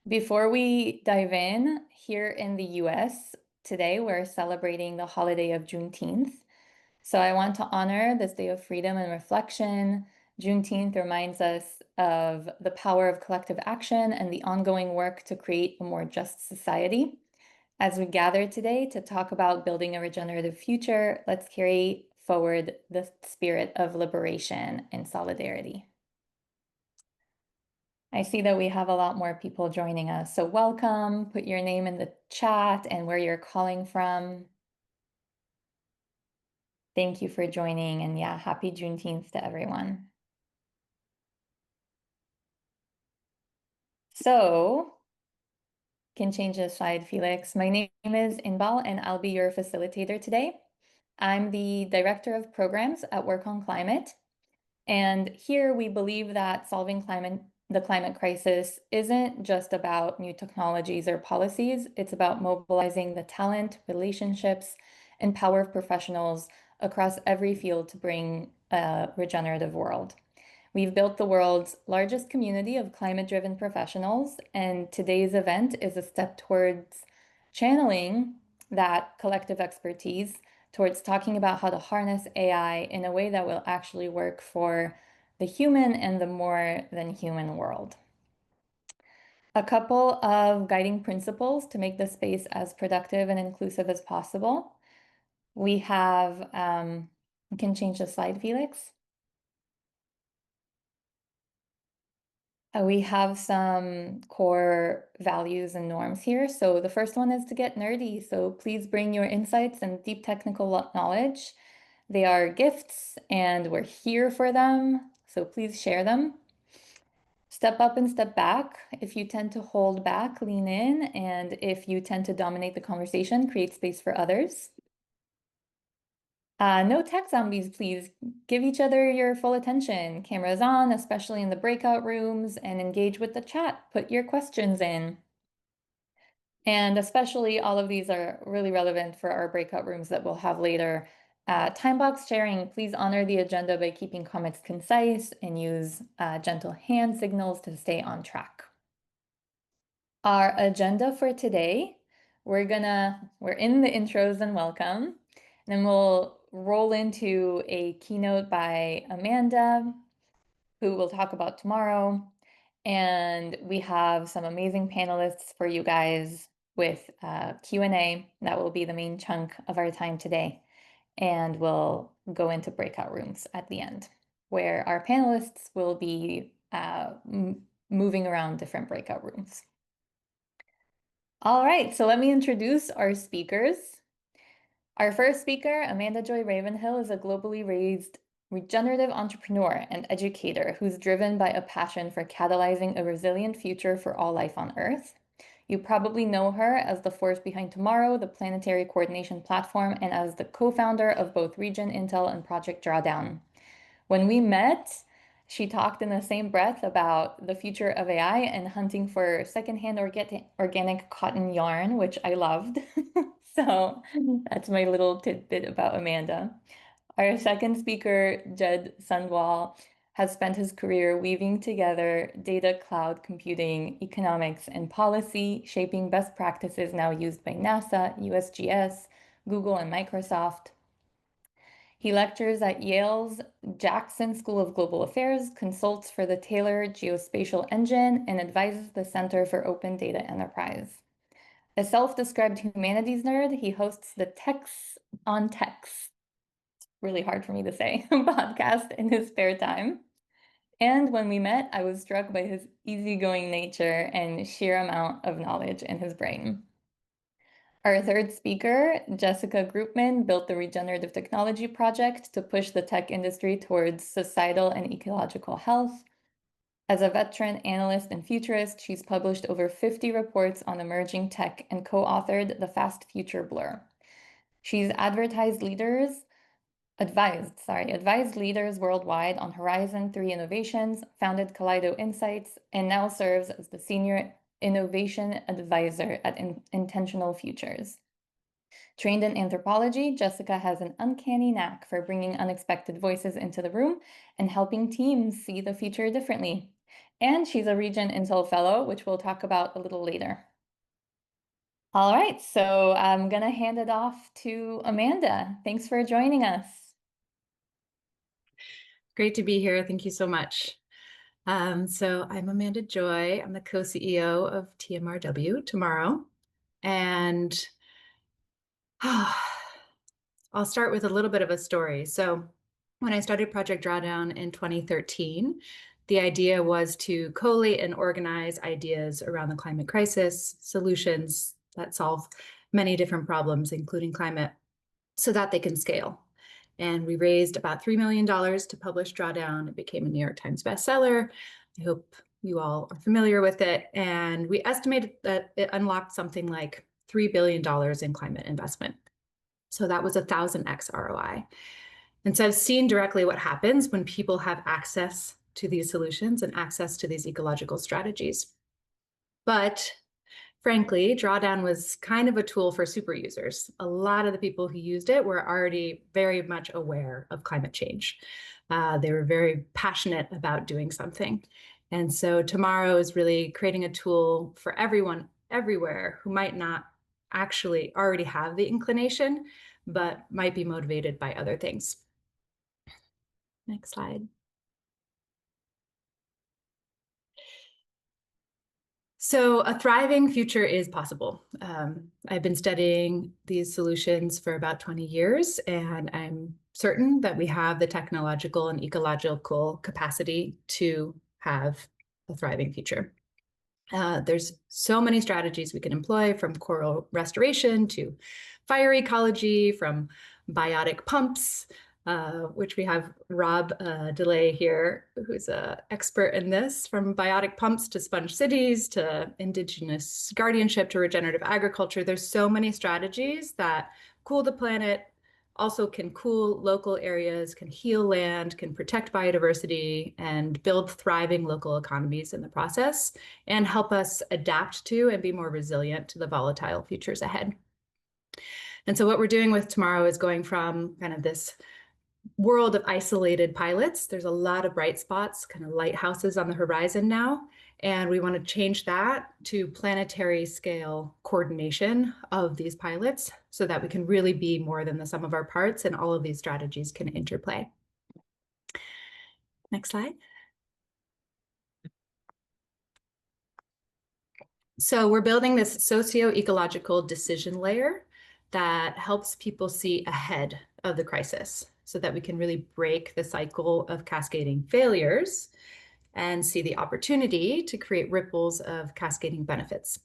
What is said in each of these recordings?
Before we dive in, here in the US, today we're celebrating the holiday of Juneteenth. So I want to honor this day of freedom and reflection. Juneteenth reminds us of the power of collective action and the ongoing work to create a more just society. As we gather today to talk about building a regenerative future, let's carry forward the spirit of liberation and solidarity. I see that we have a lot more people joining us. So welcome, put your name in the chat and where you're calling from. Thank you for joining, and yeah, happy Juneteenth to everyone. So, can change the slide, Felix. My name is Inbal, and I'll be your facilitator today. I'm the Director of Programs at Work on Climate. And here we believe that solving the climate crisis isn't just about new technologies or policies. It's about mobilizing the talent, relationships, and power of professionals across every field to bring a regenerative world. We've built the world's largest community of climate-driven professionals, and today's event is a step towards channeling that collective expertise towards talking about how to harness AI in a way that will actually work for the human and the more than human world. A couple of guiding principles to make the space as productive and inclusive as possible. We have, you can change the slide, Felix. We have some core values and norms here. So the first one is to get nerdy. So please bring your insights and deep technical knowledge. They are gifts and we're here for them. So please share them. Step up and step back. If you tend to hold back, lean in. And if you tend to dominate the conversation, create space for others. No tech zombies, please. Give each other your full attention. Cameras on, especially in the breakout rooms, and engage with the chat. Put your questions in. And especially all of these are really relevant for our breakout rooms that we'll have later. Time box sharing, please honor the agenda by keeping comments concise and use gentle hand signals to stay on track. Our agenda for today, we're in the intros and welcome. Then we'll roll into a keynote by Amanda, who we'll talk about tomorrow. And we have some amazing panelists for you guys with Q&A. That will be the main chunk of our time today. And we'll go into breakout rooms at the end, where our panelists will be moving around different breakout rooms. All right, so let me introduce our speakers. Our first speaker, Amanda Joy Ravenhill, is a globally raised regenerative entrepreneur and educator who's driven by a passion for catalyzing a resilient future for all life on Earth. You probably know her as the force behind Tomorrow, the Planetary coordination platform, and as the co-founder of both RegenIntel and Project Drawdown. When we met, she talked in the same breath about the future of AI and hunting for secondhand organic cotton yarn, which I loved. So that's my little tidbit about Amanda. Our second speaker, Jed Sundwall, has spent his career weaving together data, cloud computing, economics, and policy, shaping best practices now used by NASA, USGS, Google, and Microsoft. He lectures at Yale's Jackson School of Global Affairs, consults for the Taylor Geospatial Engine, and advises the Center for Open Data Enterprise. A self-described humanities nerd, he hosts the Techs on Techs, really hard for me to say, podcast in his spare time. And when we met, I was struck by his easygoing nature and sheer amount of knowledge in his brain. Our third speaker, Jessica Groopman, built the Regenerative Technology Project to push the tech industry towards societal and ecological health. As a veteran analyst and futurist, she's published over 50 reports on emerging tech and co-authored The Fast Future Blur. She's advised leaders worldwide on Horizon 3 innovations, founded Kaleido Insights, and now serves as the Senior Innovation Advisor at Intentional Futures. Trained in anthropology, Jessica has an uncanny knack for bringing unexpected voices into the room and helping teams see the future differently. and she's a RegenIntel Fellow, which we'll talk about a little later. All right, so I'm going to hand it off to Amanda. Thanks for joining us. Great to be here. Thank you so much. So I'm Amanda Joy. I'm the co-CEO of TMRW Tomorrow. And I'll start with a little bit of a story. So when I started Project Drawdown in 2013, the idea was to collate and organize ideas around the climate crisis, solutions that solve many different problems, including climate, so that they can scale. And we raised about $3 million to publish Drawdown. It became a New York Times bestseller. I hope you all are familiar with it. And we estimated that it unlocked something like $3 billion in climate investment. So that was 1,000x ROI. And so I've seen directly what happens when people have access to these solutions and access to these ecological strategies. But frankly, Drawdown was kind of a tool for super users. A lot of the people who used it were already very much aware of climate change. They were very passionate about doing something. And so Tomorrow is really creating a tool for everyone everywhere who might not actually already have the inclination, but might be motivated by other things. Next slide. So a thriving future is possible. I've been studying these solutions for about 20 years, and I'm certain that we have the technological and ecological capacity to have a thriving future. There's so many strategies we can employ, from coral restoration to fire ecology, from biotic pumps, which we have Rob DeLay here, who's an expert in this, from biotic pumps to sponge cities to indigenous guardianship to regenerative agriculture. There's so many strategies that cool the planet, also can cool local areas, can heal land, can protect biodiversity, and build thriving local economies in the process, and help us adapt to and be more resilient to the volatile futures ahead. And so what we're doing with Tomorrow is going from kind of this world of isolated pilots. There's a lot of bright spots, kind of lighthouses on the horizon now. And we want to change that to planetary scale coordination of these pilots so that we can really be more than the sum of our parts, and all of these strategies can interplay. Next slide. So we're building this socio-ecological decision layer that helps people see ahead of the crisis so that we can really break the cycle of cascading failures and see the opportunity to create ripples of cascading benefits.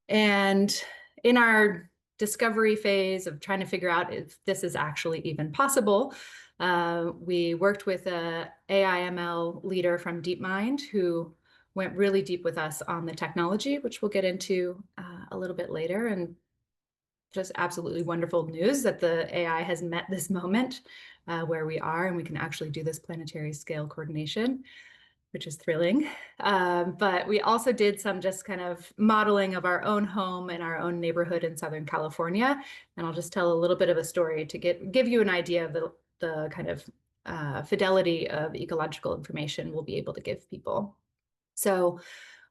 And in our discovery phase of trying to figure out if this is actually even possible, we worked with an AI/ML leader from DeepMind who went really deep with us on the technology, which we'll get into a little bit later. And just absolutely wonderful news that the AI has met this moment where we are, and we can actually do this planetary scale coordination, which is thrilling. But we also did some just kind of modeling of our own home and our own neighborhood in Southern California. And I'll just tell a little bit of a story to give you an idea of the kind of fidelity of ecological information we'll be able to give people. So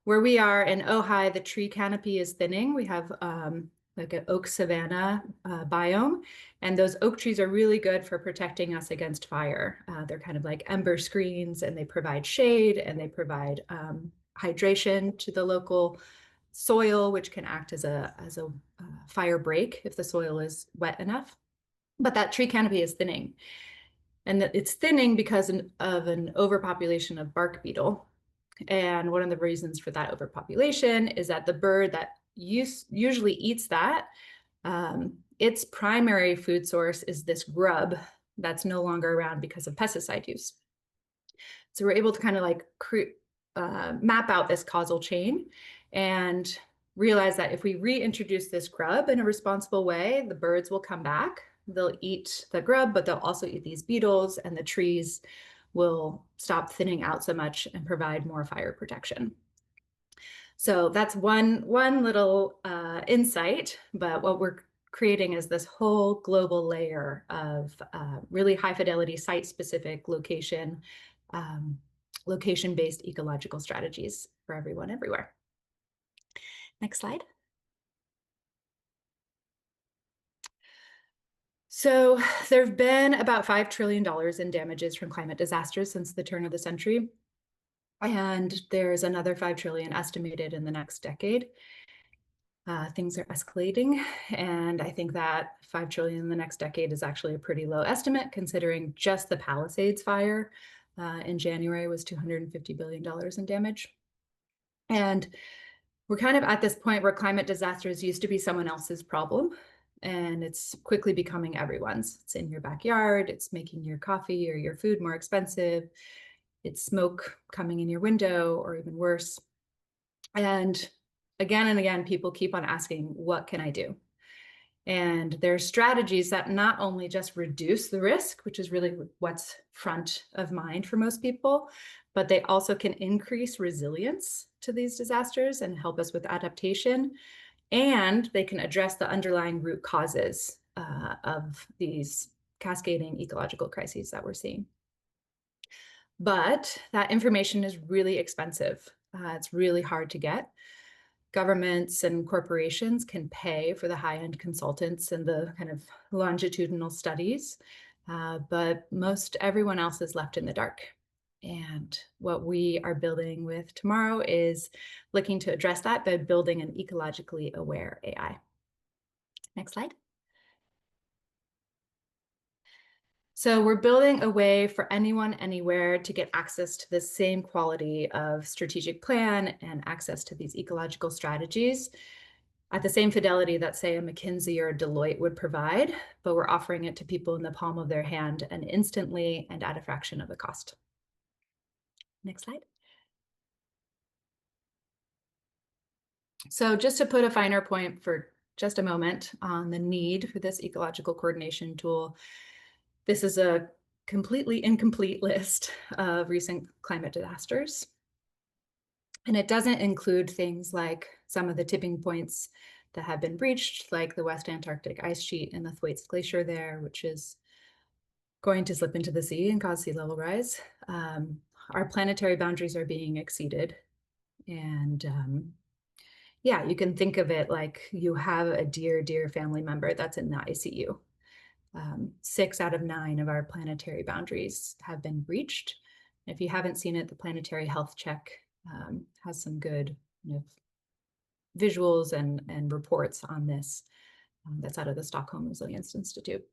where we are in Ojai, the tree canopy is thinning. We have like an oak savanna biome. And those oak trees are really good for protecting us against fire. They're kind of like ember screens, and they provide shade, and they provide hydration to the local soil, which can act as a fire break if the soil is wet enough. But that tree canopy is thinning. And it's thinning because of an overpopulation of bark beetle. And one of the reasons for that overpopulation is that the bird that usually eats that, its primary food source is this grub that's no longer around because of pesticide use. So we're able to kind of like map out this causal chain and realize that if we reintroduce this grub in a responsible way, the birds will come back. They'll eat the grub, but they'll also eat these beetles, and the trees will stop thinning out so much and provide more fire protection. So that's one little insight, but what we're creating is this whole global layer of really high fidelity site-specific location location-based ecological strategies for everyone, everywhere. Next slide. So there have been about $5 trillion in damages from climate disasters since the turn of the century. And there's another 5 trillion estimated in the next decade. Things are escalating, and I think that 5 trillion in the next decade is actually a pretty low estimate, considering just the Palisades fire in January was $250 billion in damage. And we're kind of at this point where climate disasters used to be someone else's problem, and it's quickly becoming everyone's. It's in your backyard, it's making your coffee or your food more expensive, it's smoke coming in your window, or even worse. And again, people keep on asking, what can I do? And there are strategies that not only just reduce the risk, which is really what's front of mind for most people, but they also can increase resilience to these disasters and help us with adaptation. And they can address the underlying root causes of these cascading ecological crises that we're seeing. But that information is really expensive. It's really hard to get. Governments and corporations can pay for the high-end consultants and the kind of longitudinal studies, but most everyone else is left in the dark. And what we are building with tomorrow is looking to address that by building an ecologically aware AI. Next slide. So we're building a way for anyone, anywhere to get access to the same quality of strategic plan and access to these ecological strategies at the same fidelity that, say, a McKinsey or a Deloitte would provide, but we're offering it to people in the palm of their hand and instantly and at a fraction of the cost. Next slide. So just to put a finer point for just a moment on the need for this ecological coordination tool, this is a completely incomplete list of recent climate disasters. And it doesn't include things like some of the tipping points that have been breached, like the West Antarctic ice sheet and the Thwaites Glacier there, which is going to slip into the sea and cause sea level rise. Our planetary boundaries are being exceeded. And yeah, you can think of it like you have a dear family member that's in the ICU. 6 out of 9 of our planetary boundaries have been breached. If you haven't seen it, the Planetary Health Check has some good visuals and reports on this. That's out of the Stockholm Resilience Institute.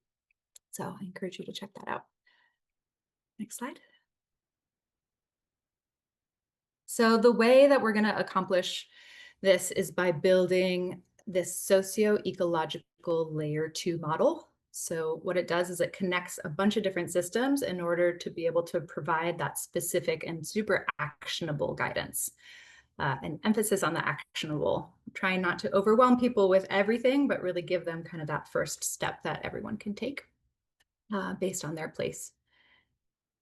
So I encourage you to check that out. Next slide. So the way that we're going to accomplish this is by building this socio-ecological layer 2 model. So what it does is it connects a bunch of different systems in order to be able to provide that specific and super actionable guidance. An emphasis on the actionable, trying not to overwhelm people with everything, but really give them kind of that first step that everyone can take based on their place.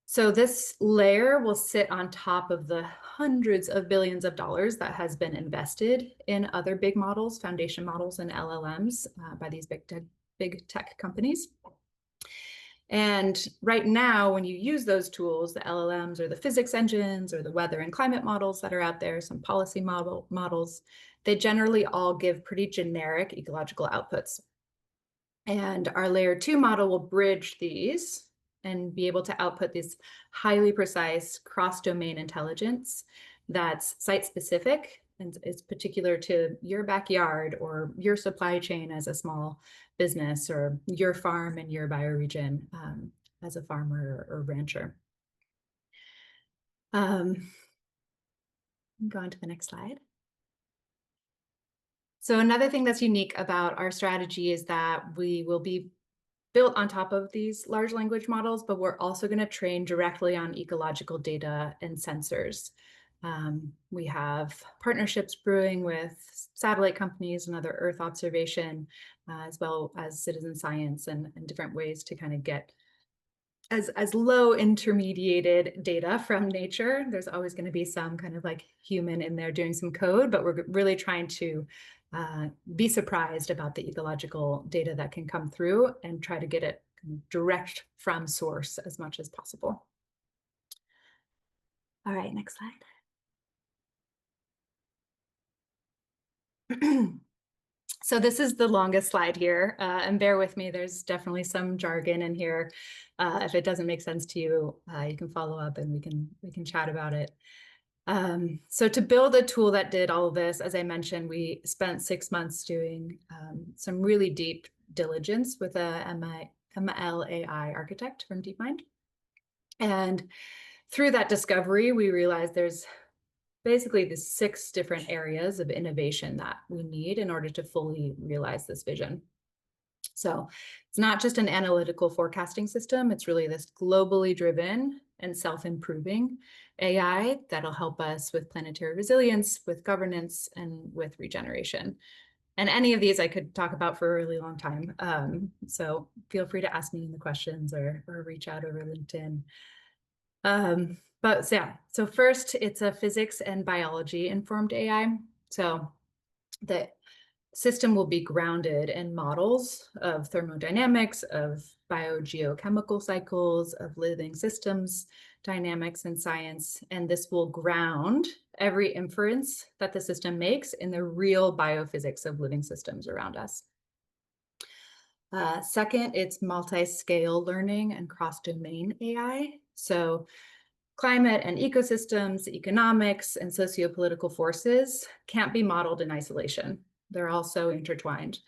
So this layer will sit on top of the hundreds of billions of dollars that has been invested in other big models, foundation models, and LLMs by these big tech companies. And right now, when you use those tools, the LLMs or the physics engines or the weather and climate models that are out there, some policy models, they generally all give pretty generic ecological outputs. And our layer 2 model will bridge these and be able to output this highly precise cross-domain intelligence that's site-specific and is particular to your backyard or your supply chain as a small business or your farm and your bioregion as a farmer or rancher. Go on to the next slide. So another thing that's unique about our strategy is that we will be built on top of these large language models, but we're also going to train directly on ecological data and sensors. We have partnerships brewing with satellite companies and other Earth observation, as well as citizen science and different ways to kind of get as low intermediated data from nature. There's always going to be some kind of like human in there doing some code, but we're really trying to be surprised about the ecological data that can come through and try to get it direct from source as much as possible. All right, next slide. So this is the longest slide here, and bear with me, there's definitely some jargon in here. If it doesn't make sense to you, you can follow up and we can chat about it. So to build a tool that did all of this, as I mentioned, we spent 6 months doing some really deep diligence with a ML AI architect from DeepMind. And through that discovery, we realized there's basically the 6 different areas of innovation that we need in order to fully realize this vision. So it's not just an analytical forecasting system, it's really this globally driven and self-improving AI that'll help us with planetary resilience, with governance, and with regeneration. And any of these I could talk about for a really long time. So feel free to ask me the questions or reach out over LinkedIn. But yeah, so first it's a physics and biology informed AI. So the system will be grounded in models of thermodynamics, of biogeochemical cycles, of living systems, dynamics and science. And this will ground every inference that the system makes in the real biophysics of living systems around us. Second, it's multi-scale learning and cross-domain AI. So climate and ecosystems, economics, and sociopolitical forces can't be modeled in isolation. They're also intertwined.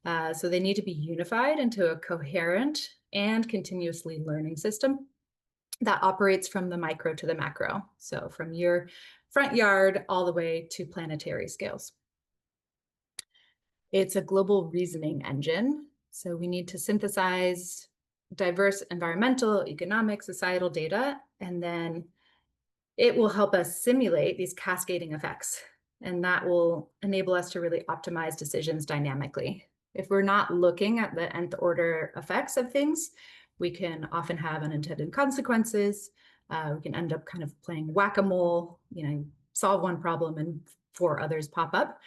So they need to be unified into a coherent and continuously learning system that operates from the micro to the macro. So from your front yard all the way to planetary scales. It's a global reasoning engine. So we need to synthesize diverse environmental, economic, societal data, and then it will help us simulate these cascading effects. And that will enable us to really optimize decisions dynamically. If we're not looking at the nth order effects of things, we can often have unintended consequences. We can end up kind of playing whack-a-mole, solve one problem and 4 others pop up.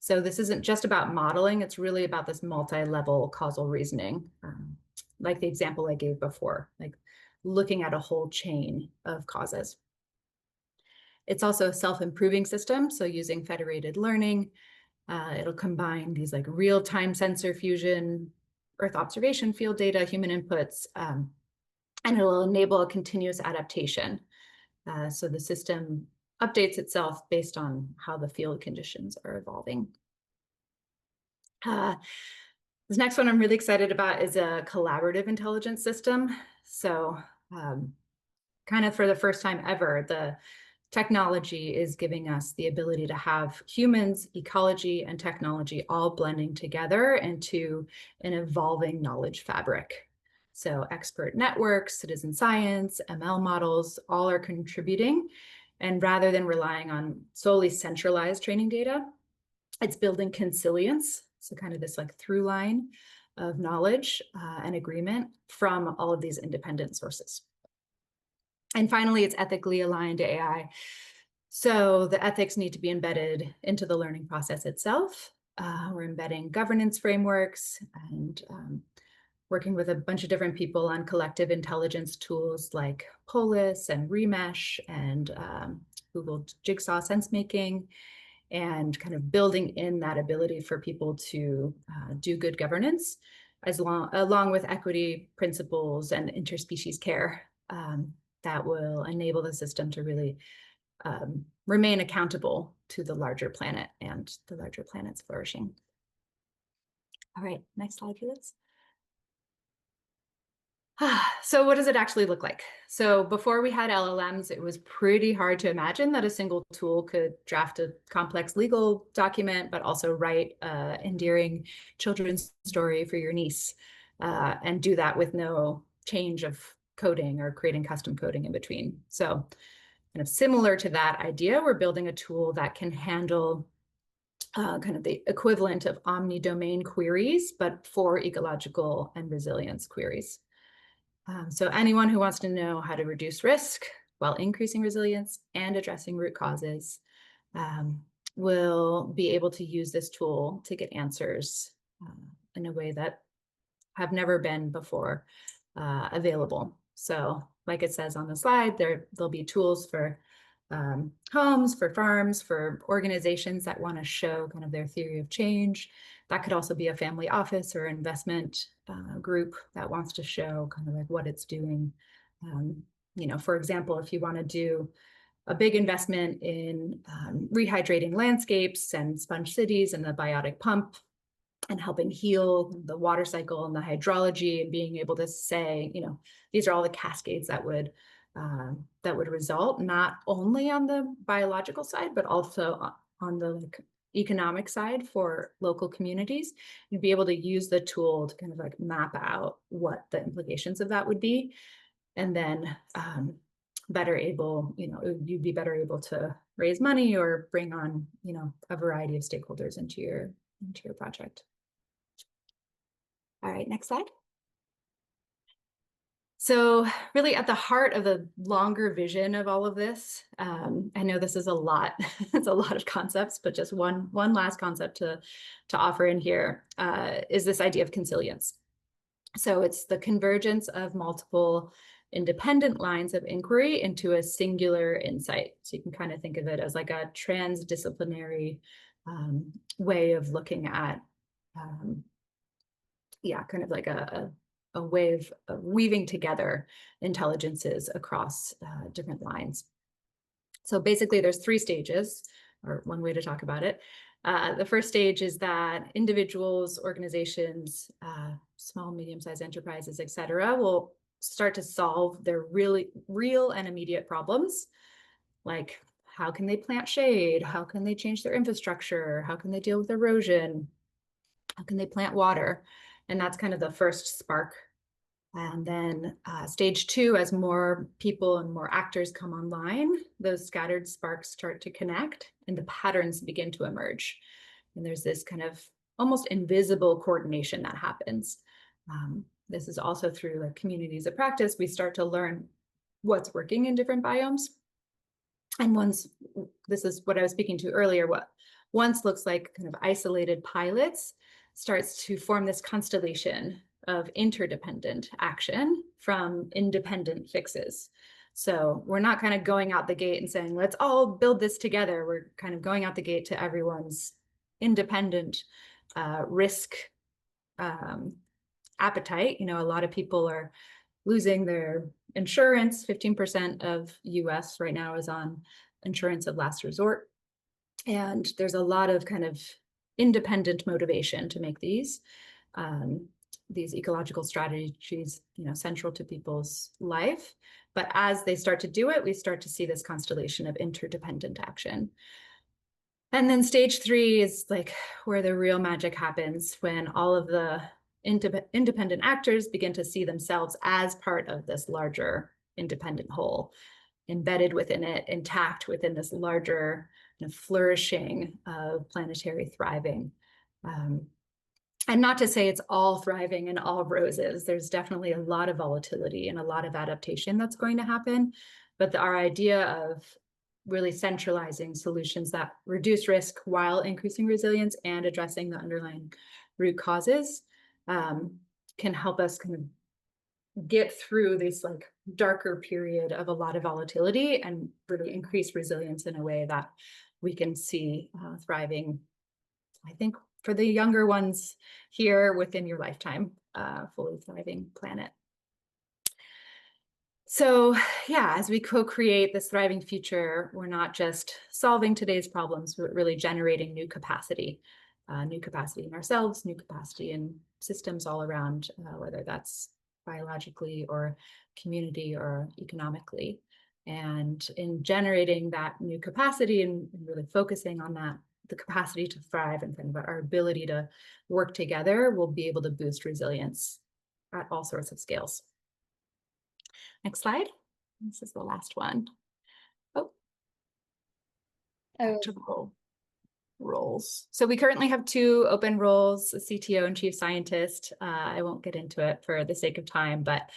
So this isn't just about modeling, it's really about this multi-level causal reasoning, like the example I gave before, like looking at a whole chain of causes. It's also a self-improving system, so using federated learning, it'll combine these like real-time sensor fusion, Earth observation field data, human inputs, and it'll enable a continuous adaptation. So the system updates itself based on how the field conditions are evolving. This next one I'm really excited about is a collaborative intelligence system. So kind of for the first time ever, the technology is giving us the ability to have humans, ecology, and technology all blending together into an evolving knowledge fabric. So expert networks, citizen science, ML models, all are contributing. And rather than relying on solely centralized training data, it's building consilience, so kind of this like through line of knowledge and agreement from all of these independent sources. And finally, it's ethically aligned AI. So the ethics need to be embedded into the learning process itself. We're embedding governance frameworks and working with a bunch of different people on collective intelligence tools like Polis and Remesh and Google Jigsaw SenseMaking, and kind of building in that ability for people to do good governance, along with equity principles and interspecies care that will enable the system to really remain accountable to the larger planet and the larger planet's flourishing. All right, next slide, please. So what does it actually look like? So before we had LLMs, it was pretty hard to imagine that a single tool could draft a complex legal document, but also write an endearing children's story for your niece, and do that with no change of coding or creating custom coding in between. So kind of similar to that idea, we're building a tool that can handle kind of the equivalent of omni-domain queries, but for ecological and resilience queries. So anyone who wants to know how to reduce risk while increasing resilience and addressing root causes will be able to use this tool to get answers in a way that have never been before available. So like it says on the slide, there'll be tools for homes, for farms, for organizations that want to show kind of their theory of change. That could also be a family office or investment group that wants to show kind of like what it's doing. For example, if you want to do a big investment in rehydrating landscapes and sponge cities and the biotic pump and helping heal the water cycle and the hydrology, and being able to say, these are all the cascades that would result not only on the biological side, but also on the economic side for local communities. You'd be able to use the tool to kind of like map out what the implications of that would be, and then you'd be better able to raise money or bring on, a variety of stakeholders into your project. All right, next slide. So really at the heart of the longer vision of all of this, I know this is a lot, it's a lot of concepts, but just one last concept to offer in here is this idea of consilience. So it's the convergence of multiple independent lines of inquiry into a singular insight. So you can kind of think of it as like a transdisciplinary way of looking at, kind of like a way of weaving together intelligences across different lines. So basically there's 3 stages, or one way to talk about it. The first stage is that individuals, organizations, small, medium-sized enterprises, et cetera, will start to solve their really real and immediate problems. Like, how can they plant shade? How can they change their infrastructure? How can they deal with erosion? How can they plant water? And that's kind of the first spark. And then stage 2, as more people and more actors come online, those scattered sparks start to connect and the patterns begin to emerge. And there's this kind of almost invisible coordination that happens. This is also through like communities of practice. We start to learn what's working in different biomes. And this is what I was speaking to earlier, what once looks like kind of isolated pilots starts to form this constellation of interdependent action from independent fixes. So we're not kind of going out the gate and saying, let's all build this together. We're kind of going out the gate to everyone's independent risk appetite. A lot of people are losing their insurance. 15% of US right now is on insurance of last resort. And there's a lot of kind of independent motivation to make these ecological strategies, central to people's life. But as they start to do it, we start to see this constellation of interdependent action. And then stage 3 is like where the real magic happens, when all of the independent actors begin to see themselves as part of this larger independent whole, embedded within it, intact within this larger flourishing of planetary thriving. And not to say it's all thriving and all roses. There's definitely a lot of volatility and a lot of adaptation that's going to happen. But our idea of really centralizing solutions that reduce risk while increasing resilience and addressing the underlying root causes can help us kind of get through this like darker period of a lot of volatility and really increase resilience in a way that we can see thriving, I think, for the younger ones here within your lifetime, fully thriving planet. So yeah, as we co-create this thriving future, we're not just solving today's problems, but really generating new capacity in ourselves, new capacity in systems all around, whether that's biologically or community or economically. And in generating that new capacity and really focusing on that, the capacity to thrive and kind of our ability to work together, will be able to boost resilience at all sorts of scales. Next slide. This is the last one. Active roles. So we currently have 2 open roles, a CTO and chief scientist. I won't get into it for the sake of time, but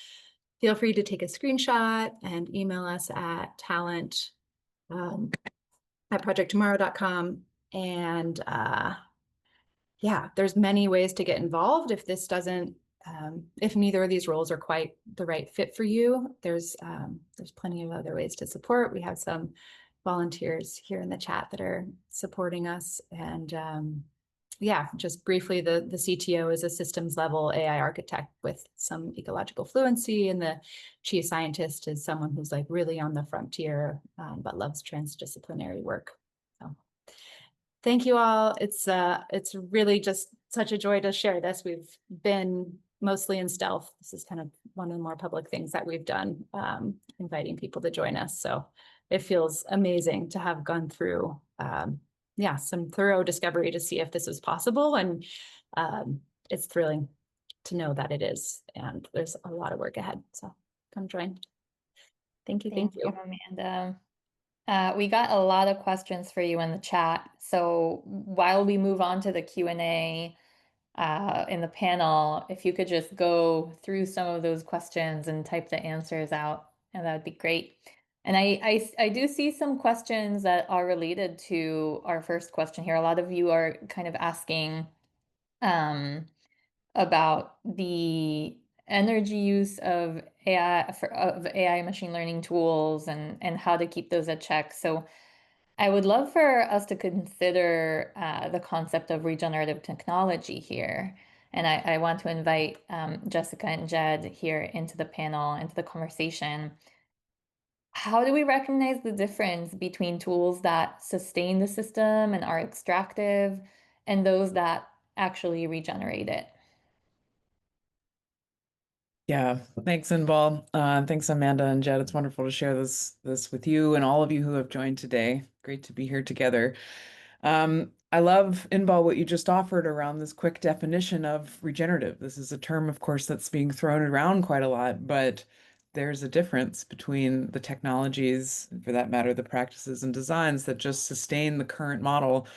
feel free to take a screenshot and email us at talent@projecttomorrow.com. And yeah, there's many ways to get involved. If this doesn't, if neither of these roles are quite the right fit for you, there's plenty of other ways to support. We have some volunteers here in the chat that are supporting us. And yeah, just briefly, the CTO is a systems level AI architect with some ecological fluency, and the chief scientist is someone who's like really on the frontier, but loves transdisciplinary work. So thank you all. It's really just such a joy to share this. We've been mostly in stealth. This is kind of one of the more public things that we've done, inviting people to join us. So it feels amazing to have gone through, yeah, some thorough discovery to see if this is possible. And it's thrilling to know that it is. And there's a lot of work ahead. So come join. Thank you. Thank Thank you, you. Amanda. We got a lot of questions for you in the chat. So while we move on to the Q&A in the panel, if you could just go through some of those questions and type the answers out, and that would be great. And I do see some questions that are related to our first question here. A lot of you are kind of asking about the energy use of AI machine learning tools and how to keep those at check. So I would love for us to consider the concept of regenerative technology here. And I want to invite Jessica and Jed here into the panel, into the conversation. How do we recognize the difference between tools that sustain the system and are extractive and those that actually regenerate it? Yeah, thanks, Inbal. Thanks, Amanda and Jed. It's wonderful to share this with you and all of you who have joined today. Great to be here together. I love, Inbal, what you just offered around this quick definition of regenerative. This is a term, of course, that's being thrown around quite a lot, but there's a difference between the technologies, for that matter, the practices and designs that just sustain the current model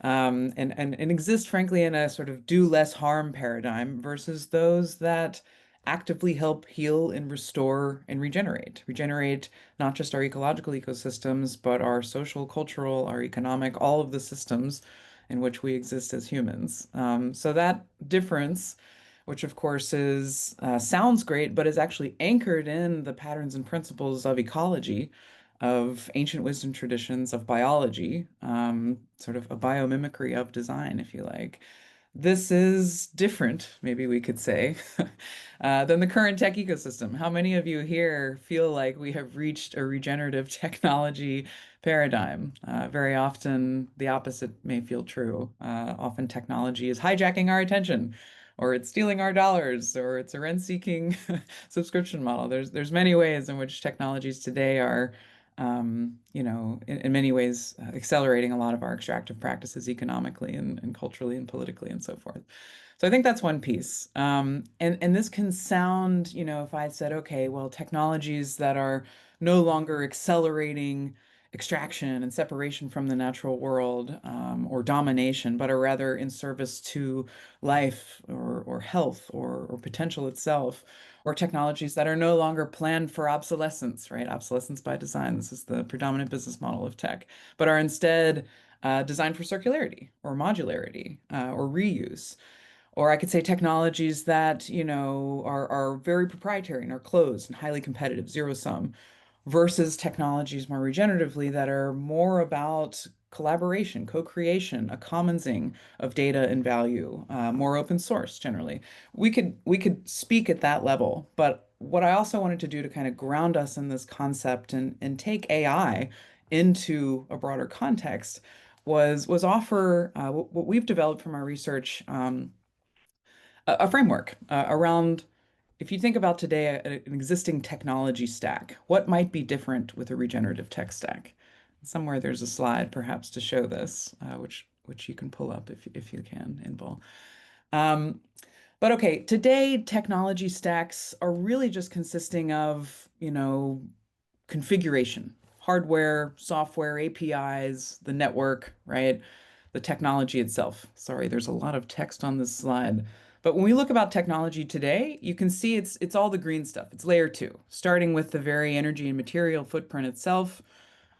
and exist, frankly, in a sort of do less harm paradigm versus those that actively help heal and restore and regenerate. Regenerate not just our ecological ecosystems, but our social, cultural, our economic, all of the systems in which we exist as humans. So that difference, which of course is sounds great, but is actually anchored in the patterns and principles of ecology, of ancient wisdom traditions, of biology, sort of a biomimicry of design, if you like. This is different, maybe we could say, than the current tech ecosystem. How many of you here feel like we have reached a regenerative technology paradigm? Very often, the opposite may feel true. Often, technology is hijacking our attention, or it's stealing our dollars, or it's a rent-seeking subscription model. There's many ways in which technologies today are in many ways, accelerating a lot of our extractive practices economically and culturally and politically and so forth. So I think that's one piece. And this can sound, if I said, okay, well, technologies that are no longer accelerating extraction and separation from the natural world or domination, but are rather in service to life or health or potential itself, or technologies that are no longer planned for obsolescence, right? Obsolescence by design. This is the predominant business model of tech, but are instead designed for circularity or modularity or reuse. Or I could say technologies that, are very proprietary and are closed and highly competitive, zero sum, versus technologies more regeneratively that are more about collaboration, co-creation, a commonsing of data and value, more open source generally. We could speak at that level, but what I also wanted to do to kind of ground us in this concept and take AI into a broader context was offer what we've developed from our research, a framework around, if you think about today an existing technology stack, what might be different with a regenerative tech stack? Somewhere there's a slide perhaps to show this, which you can pull up if you can, Inbal. But okay, today technology stacks are really just consisting of, configuration, hardware, software, APIs, the network, right? The technology itself. Sorry, there's a lot of text on this slide. But when we look about technology today, you can see it's all the green stuff. It's layer two, starting with the very energy and material footprint itself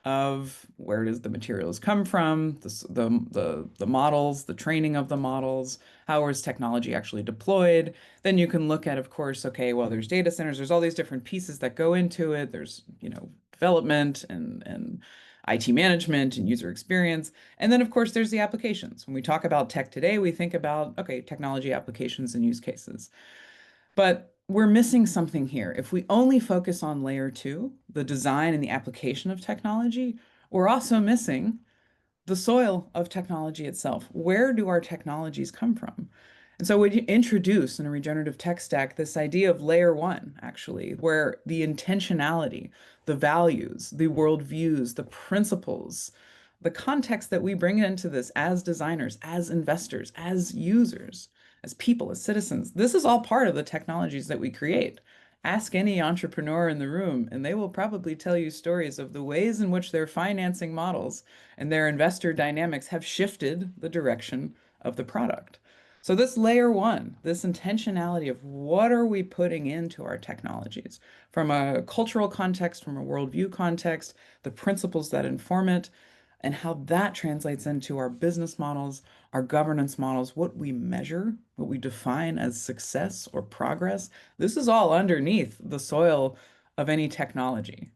of where does the materials come from, the models, the training of the models, how is technology actually deployed. Then you can look at, of course, okay, well, there's data centers, there's all these different pieces that go into it. There's, development and IT management and user experience. And then, of course, there's the applications. When we talk about tech today, we think about, okay, technology applications and use cases. But we're missing something here. If we only focus on layer two, the design and the application of technology, we're also missing the soil of technology itself. Where do our technologies come from? And so we introduce in a regenerative tech stack this idea of layer one, actually, where the intentionality, the values, the worldviews, the principles, the context that we bring into this as designers, as investors, as users, as people, as citizens, this is all part of the technologies that we create. Ask any entrepreneur in the room, and they will probably tell you stories of the ways in which their financing models and their investor dynamics have shifted the direction of the product. So this layer one, this intentionality of what are we putting into our technologies from a cultural context, from a worldview context, the principles that inform it, and how that translates into our business models, our governance models, what we measure, what we define as success or progress. This is all underneath the soil of any technology.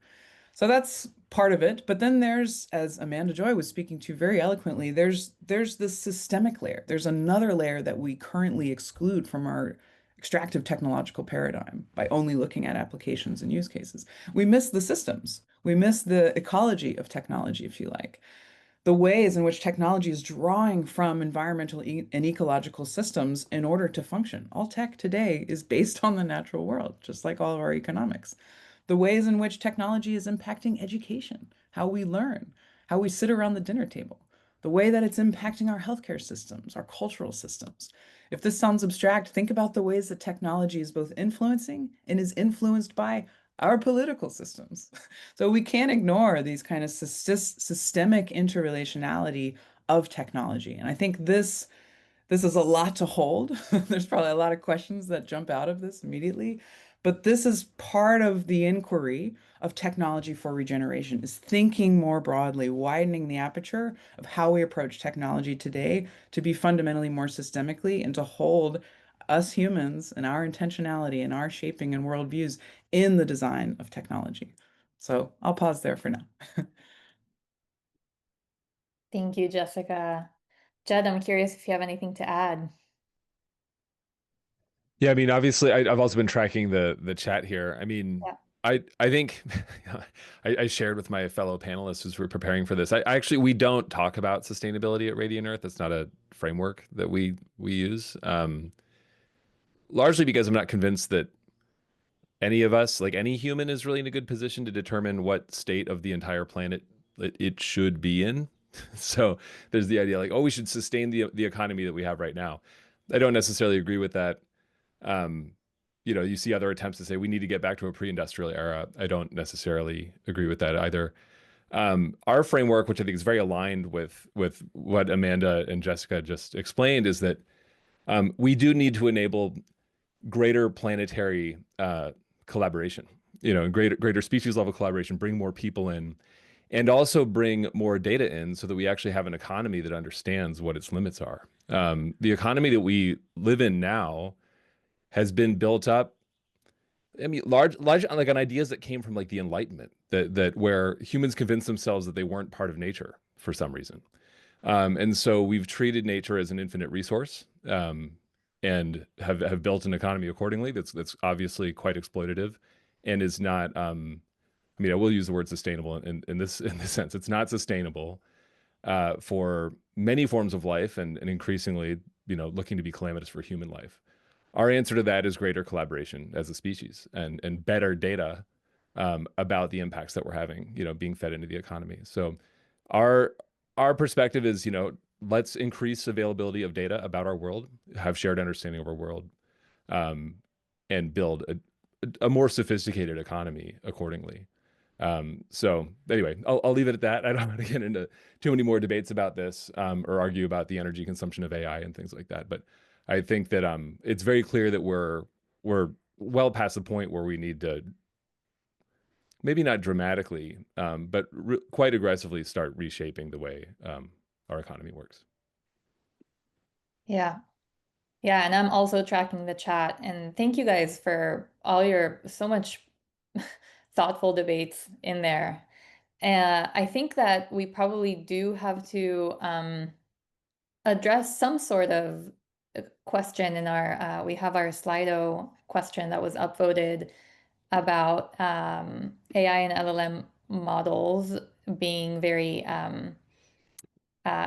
So that's part of it. But then there's, as Amanda Joy was speaking to very eloquently, there's this systemic layer. There's another layer that we currently exclude from our extractive technological paradigm by only looking at applications and use cases. We miss the systems. We miss the ecology of technology, if you like. The ways in which technology is drawing from environmental and ecological systems in order to function. All tech today is based on the natural world, just like all of our economics. The ways in which technology is impacting education, how we learn, how we sit around the dinner table, the way that it's impacting our healthcare systems, our cultural systems. If this sounds abstract, think about the ways that technology is both influencing and is influenced by our political systems. So we can't ignore these kind of systemic interrelationality of technology. And I think this is a lot to hold. There's probably a lot of questions that jump out of this immediately, but this is part of the inquiry of technology for regeneration, is thinking more broadly, widening the aperture of how we approach technology today to be fundamentally more systemically and to hold us humans and our intentionality and our shaping and worldviews in the design of technology. So I'll pause there for now. Thank you, Jessica. Jed, I'm curious if you have anything to add. Yeah, I mean, obviously, I've also been tracking the chat here. I mean, Yeah. I think I shared with my fellow panelists as we're preparing for this. I actually we don't talk about sustainability at Radiant Earth. It's not a framework that we use. Largely because I'm not convinced that any of us, like any human, is really in a good position to determine what state of the entire planet it should be in. So there's the idea like, oh, we should sustain the economy that we have right now. I don't necessarily agree with that. You see other attempts to say we need to get back to a pre-industrial era. I don't necessarily agree with that either. Our framework, which I think is very aligned with what Amanda and Jessica just explained, is that we do need to enable greater planetary collaboration, greater species level collaboration, bring more people in, and also bring more data in so that we actually have an economy that understands what its limits are. The economy that we live in now has been built up, I mean, large like on ideas that came from like the Enlightenment, that where humans convinced themselves that they weren't part of nature for some reason. And so we've treated nature as an infinite resource, and have built an economy accordingly that's obviously quite exploitative and is not, I mean, I will use the word sustainable in this sense. It's not sustainable for many forms of life and increasingly, looking to be calamitous for human life. Our answer to that is greater collaboration as a species and better data about the impacts that we're having, being fed into the economy. So our perspective is, let's increase availability of data about our world, have shared understanding of our world, and build a more sophisticated economy accordingly. So anyway, I'll leave it at that. I don't want to get into too many more debates about this or argue about the energy consumption of AI and things like that. But I think that it's very clear that we're well past the point where we need to maybe not dramatically, but quite aggressively start reshaping the way our economy works. Yeah. Yeah, and I'm also tracking the chat, and thank you guys for all your so much thoughtful debates in there. I think that we probably do have to address some sort of question in our, we have our Slido question that was upvoted about AI and LLM models being very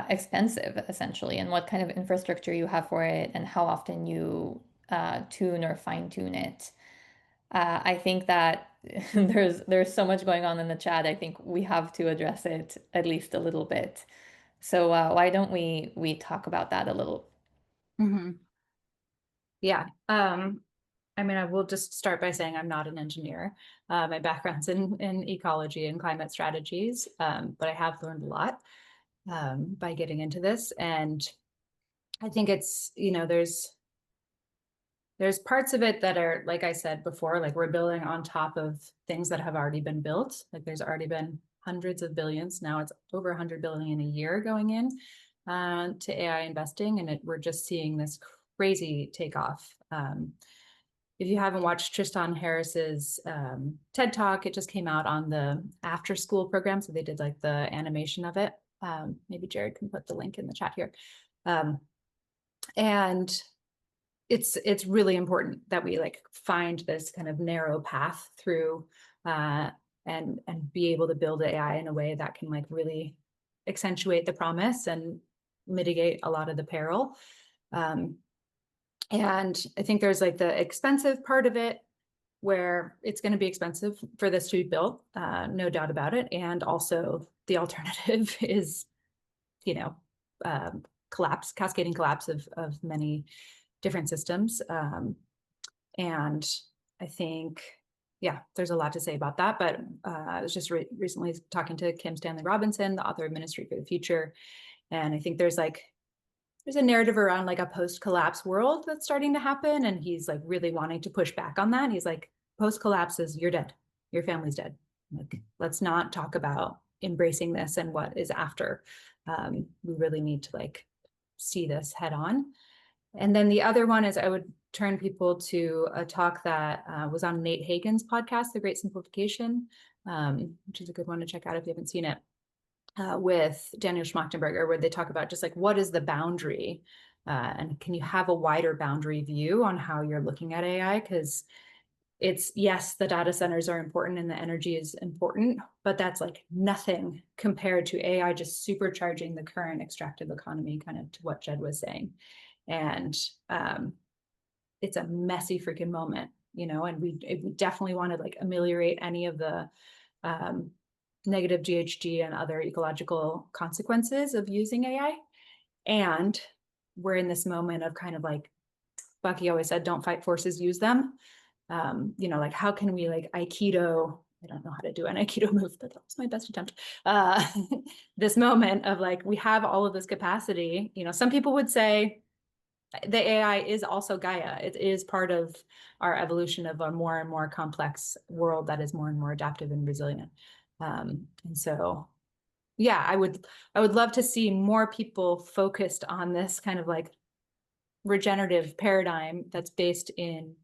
expensive, essentially, and what kind of infrastructure you have for it and how often you tune or fine tune it. I think that there's so much going on in the chat. I think we have to address it at least a little bit. So why don't we talk about that a little? Mm-hmm. Yeah. I mean, I will just start by saying I'm not an engineer. My background's in ecology and climate strategies, but I have learned a lot by getting into this. And I think it's, there's parts of it that are, like I said before, like we're building on top of things that have already been built. Like there's already been hundreds of billions. Now it's over 100 billion a year going in to AI investing. And we're just seeing this crazy takeoff. If you haven't watched Tristan Harris's TED Talk, it just came out on the after school program. So they did like the animation of it. Maybe Jared can put the link in the chat here. And it's really important that we like find this kind of narrow path through and be able to build AI in a way that can like really accentuate the promise and mitigate a lot of the peril. And I think there's like the expensive part of it where it's going to be expensive for this to be built, no doubt about it. And also the alternative is, cascading collapse of many different systems. And I think, yeah, there's a lot to say about that. But I was just recently talking to Kim Stanley Robinson, the author of Ministry for the Future. And I think there's a narrative around like a post-collapse world that's starting to happen. And he's like really wanting to push back on that. He's like, post-collapse is you're dead. Your family's dead. Like, let's not talk about embracing this and what is after. We really need to like see this head on. And then the other one is I would turn people to a talk that was on Nate Hagen's podcast, The Great Simplification, which is a good one to check out if you haven't seen it, with Daniel Schmachtenberger, where they talk about just like, what is the boundary? And can you have a wider boundary view on how you're looking at AI? Because it's, yes, the data centers are important and the energy is important, but that's like nothing compared to AI just supercharging the current extractive economy, kind of to what Jed was saying. And it's a messy freaking moment, and we definitely want to like ameliorate any of the negative GHG and other ecological consequences of using AI. And we're in this moment of kind of like Bucky always said, don't fight forces, use them. Like how can we like Aikido, I don't know how to do an Aikido move, but that was my best attempt. This moment of like, we have all of this capacity, some people would say the AI is also Gaia. It is part of our evolution of a more and more complex world that is more and more adaptive and resilient. And so, yeah, I would love to see more people focused on this kind of like regenerative paradigm that's based in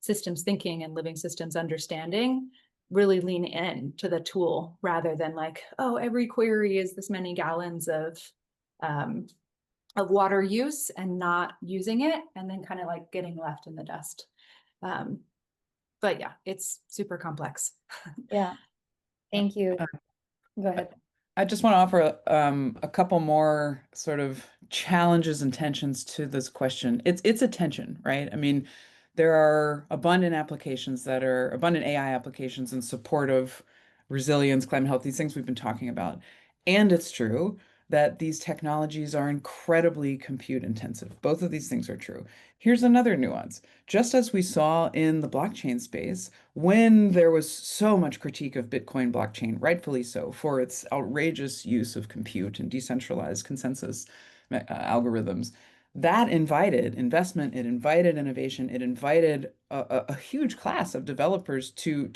systems thinking and living systems understanding, really lean in to the tool rather than like, oh, every query is this many gallons of water use and not using it, and then kind of like getting left in the dust. But yeah, it's super complex. Yeah, thank you. Go ahead. I just want to offer a couple more sort of challenges and tensions to this question. It's a tension, right? I mean, there are abundant AI applications in support of resilience, climate health, these things we've been talking about. And it's true that these technologies are incredibly compute intensive. Both of these things are true. Here's another nuance. Just as we saw in the blockchain space, when there was so much critique of Bitcoin blockchain, rightfully so, for its outrageous use of compute and decentralized consensus algorithms, that invited investment, it invited innovation, it invited a huge class of developers to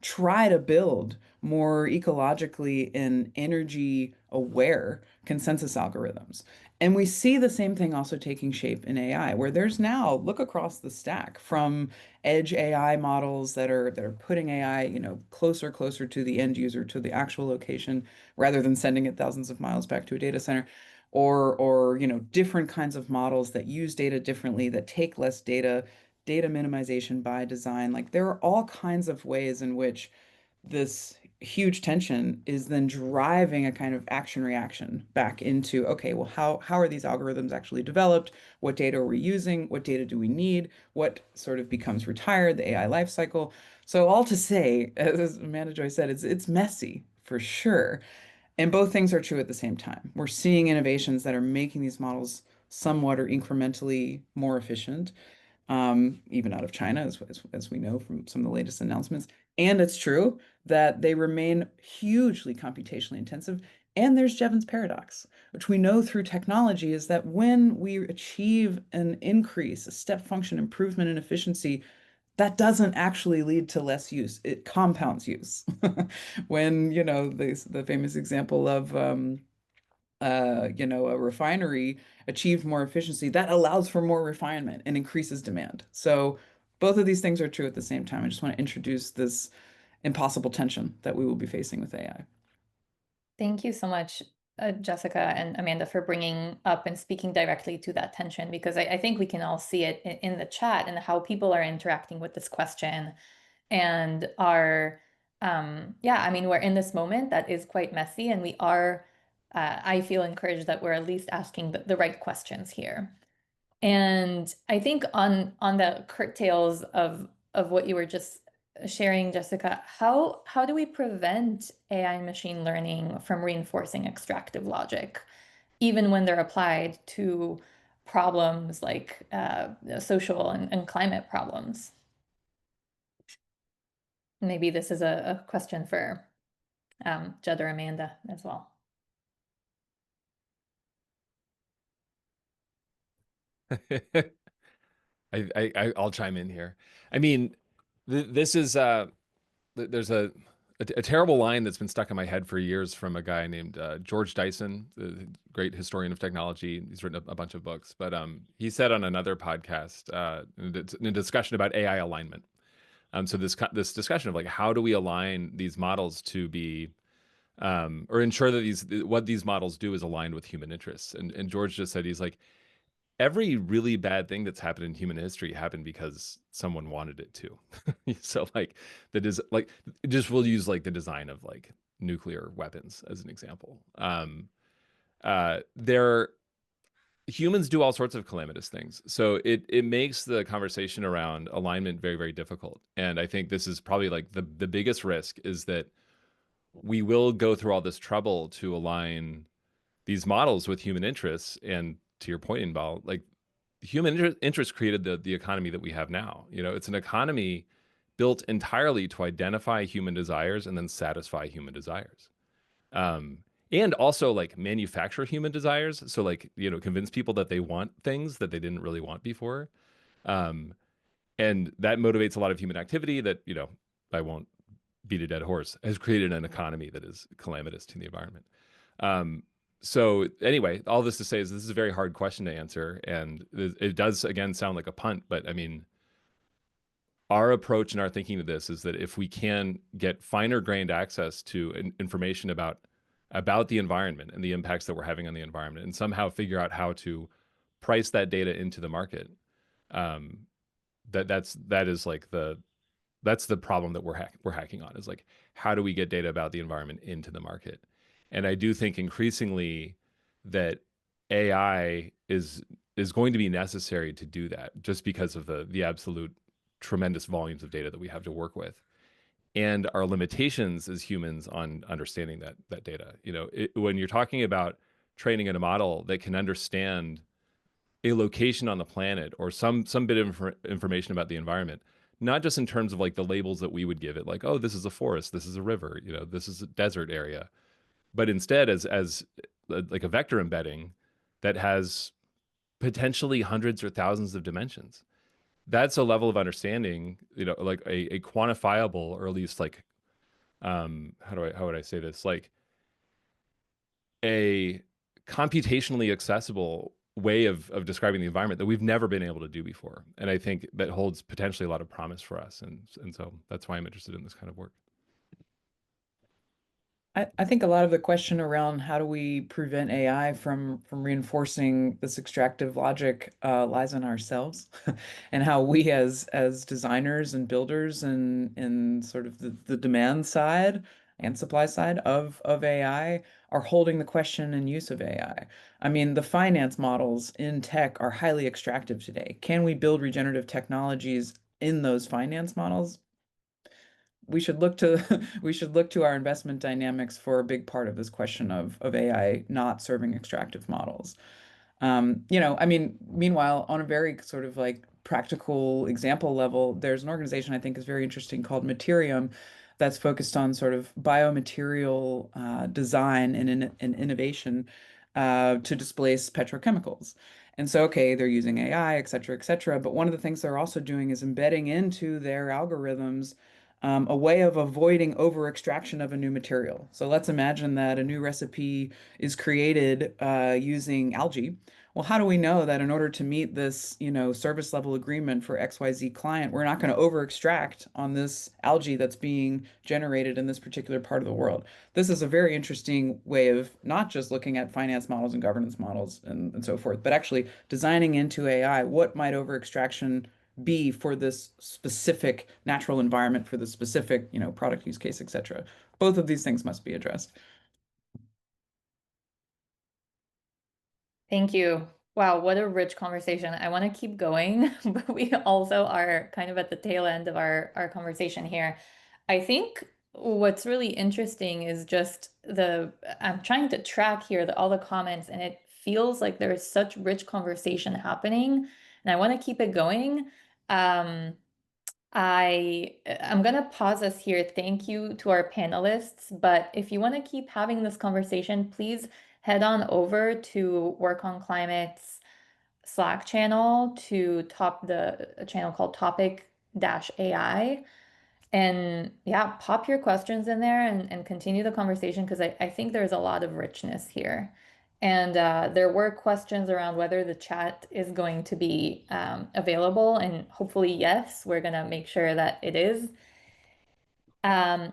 try to build more ecologically and energy aware consensus algorithms. And we see the same thing also taking shape in AI, where there's now, look across the stack from edge AI models that are putting AI, closer to the end user, to the actual location, rather than sending it thousands of miles back to a data center, or different kinds of models that use data differently, that take less data, data minimization by design. Like there are all kinds of ways in which this huge tension is then driving a kind of action reaction back into, okay, well, how are these algorithms actually developed? What data are we using? What data do we need? What sort of becomes retired, the AI life cycle? So all to say, as Amanda Joy said, it's messy for sure. And both things are true at the same time. We're seeing innovations that are making these models somewhat or incrementally more efficient, even out of China, as we know from some of the latest announcements. And it's true that they remain hugely computationally intensive. And there's Jevons paradox, which we know through technology is that when we achieve an increase, a step function improvement in efficiency, that doesn't actually lead to less use. It compounds use. When, the famous example of a refinery achieved more efficiency, that allows for more refinement and increases demand. So both of these things are true at the same time. I just want to introduce this impossible tension that we will be facing with AI. Thank you so much, Jessica and Amanda, for bringing up and speaking directly to that tension, because I think we can all see it in the chat and how people are interacting with this question and are, yeah, I mean, we're in this moment that is quite messy, and we are, I feel encouraged that we're at least asking the right questions here. And I think on the curtails of what you were just sharing, Jessica, how do we prevent AI and machine learning from reinforcing extractive logic, even when they're applied to problems like social and climate problems? Maybe this is a question for Jed or Amanda as well. I'll chime in here. I mean, this is there's a terrible line that's been stuck in my head for years from a guy named George Dyson, the great historian of technology. He's written a bunch of books, but he said on another podcast in a discussion about AI alignment. So this discussion of like, how do we align these models to be or ensure that what these models do is aligned with human interests. And George just said, he's like, every really bad thing that's happened in human history happened because someone wanted it to. So like we'll use like the design of like nuclear weapons as an example. Humans do all sorts of calamitous things. So it makes the conversation around alignment very, very difficult. And I think this is probably like the biggest risk is that we will go through all this trouble to align these models with human interests. And to your point, Inbal, like human interest created the economy that we have now. It's an economy built entirely to identify human desires and then satisfy human desires. And also like manufacture human desires. So like, convince people that they want things that they didn't really want before. And that motivates a lot of human activity that, I won't beat a dead horse, has created an economy that is calamitous to the environment. So anyway, all this to say is this is a very hard question to answer. And it does, again, sound like a punt, but I mean, our approach and our thinking to this is that if we can get finer grained access to information about the environment and the impacts that we're having on the environment, and somehow figure out how to price that data into the market, that's the problem that we're hacking on, is like, how do we get data about the environment into the market? And I do think increasingly that AI is going to be necessary to do that, just because of the absolute tremendous volumes of data that we have to work with, and our limitations as humans on understanding that data. When you're talking about training in a model that can understand a location on the planet or some bit of information about the environment, not just in terms of like the labels that we would give it, like, oh, this is a forest, this is a river, this is a desert area, but instead as like a vector embedding that has potentially hundreds or thousands of dimensions. That's a level of understanding, like a quantifiable, or at least like how would I say this? Like a computationally accessible way of describing the environment that we've never been able to do before. And I think that holds potentially a lot of promise for us. And so that's why I'm interested in this kind of work. I think a lot of the question around how do we prevent AI from reinforcing this extractive logic lies in ourselves, and how we as designers and builders and sort of the demand side and supply side of AI are holding the question and use of AI. I mean, the finance models in tech are highly extractive today. Can we build regenerative technologies in those finance models? We should look to we should look to our investment dynamics for a big part of this question of AI not serving extractive models. I mean, meanwhile, on a very sort of like practical example level, there's an organization I think is very interesting called Materium that's focused on sort of biomaterial design and innovation to displace petrochemicals. And so, okay, they're using AI, et cetera. But one of the things they're also doing is embedding into their algorithms a way of avoiding over extraction of a new material. So let's imagine that a new recipe is created using algae. Well, how do we know that in order to meet this, service level agreement for XYZ client, we're not going to over extract on this algae that's being generated in this particular part of the world? This is a very interesting way of not just looking at finance models and governance models and so forth, but actually designing into AI what might over extraction be for this specific natural environment, for the specific, product use case, et cetera. Both of these things must be addressed. Thank you. Wow, what a rich conversation. I want to keep going, but we also are kind of at the tail end of our conversation here. I think what's really interesting is just I'm trying to track here all the comments, and it feels like there's such rich conversation happening, and I want to keep it going. I'm gonna pause us here. Thank you to our panelists, but if you want to keep having this conversation, please head on over to Work on Climate's Slack channel to a channel called Topic-AI. And yeah, pop your questions in there and continue the conversation because I think there's a lot of richness here. And there were questions around whether the chat is going to be available, and hopefully, yes, we're going to make sure that it is.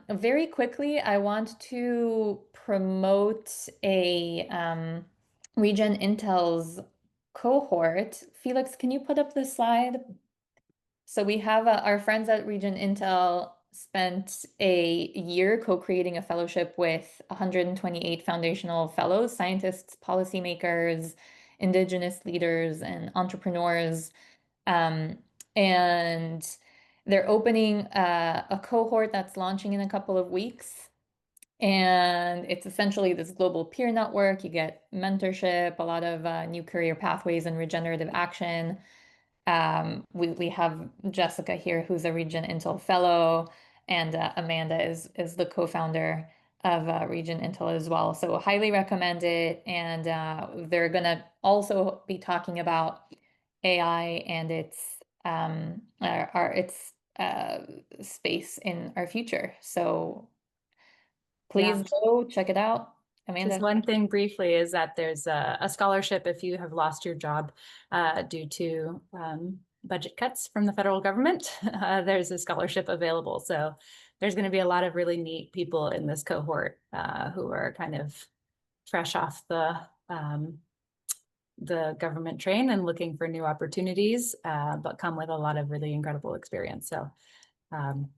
Very quickly, I want to promote a RegenIntel's cohort. Felix, can you put up the slide? So we have our friends at RegenIntel spent a year co-creating a fellowship with 128 foundational fellows, scientists, policymakers, indigenous leaders, and entrepreneurs. And they're opening a cohort that's launching in a couple of weeks. And it's essentially this global peer network. You get mentorship, a lot of new career pathways and regenerative action. We have Jessica here, who's a RegenIntel fellow, and Amanda is the co-founder of RegenIntel as well. So highly recommend it. And they're gonna also be talking about AI and its space in our future. So please go check it out. Amanda. Just one thing briefly is that there's a scholarship if you have lost your job due to budget cuts from the federal government. There's a scholarship available. So there's going to be a lot of really neat people in this cohort who are kind of fresh off the government train and looking for new opportunities, but come with a lot of really incredible experience. So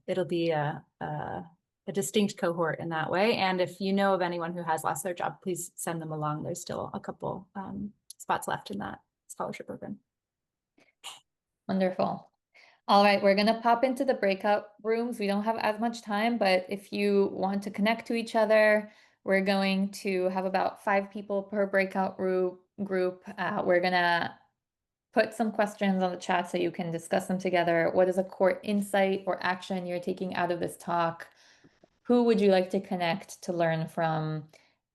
it'll be a distinct cohort in that way. And if you know of anyone who has lost their job, please send them along. There's still a couple spots left in that scholarship program. Wonderful. All right, we're going to pop into the breakout rooms. We don't have as much time, but if you want to connect to each other, we're going to have about 5 people per breakout group. We're going to put some questions on the chat so you can discuss them together. What is a core insight or action you're taking out of this talk? Who would you like to connect to learn from?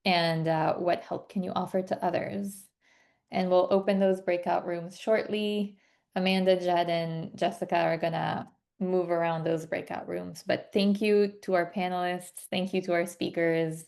And what help can you offer to others? And we'll open those breakout rooms shortly. Amanda, Jed, and Jessica are gonna move around those breakout rooms. But thank you to our panelists. Thank you to our speakers.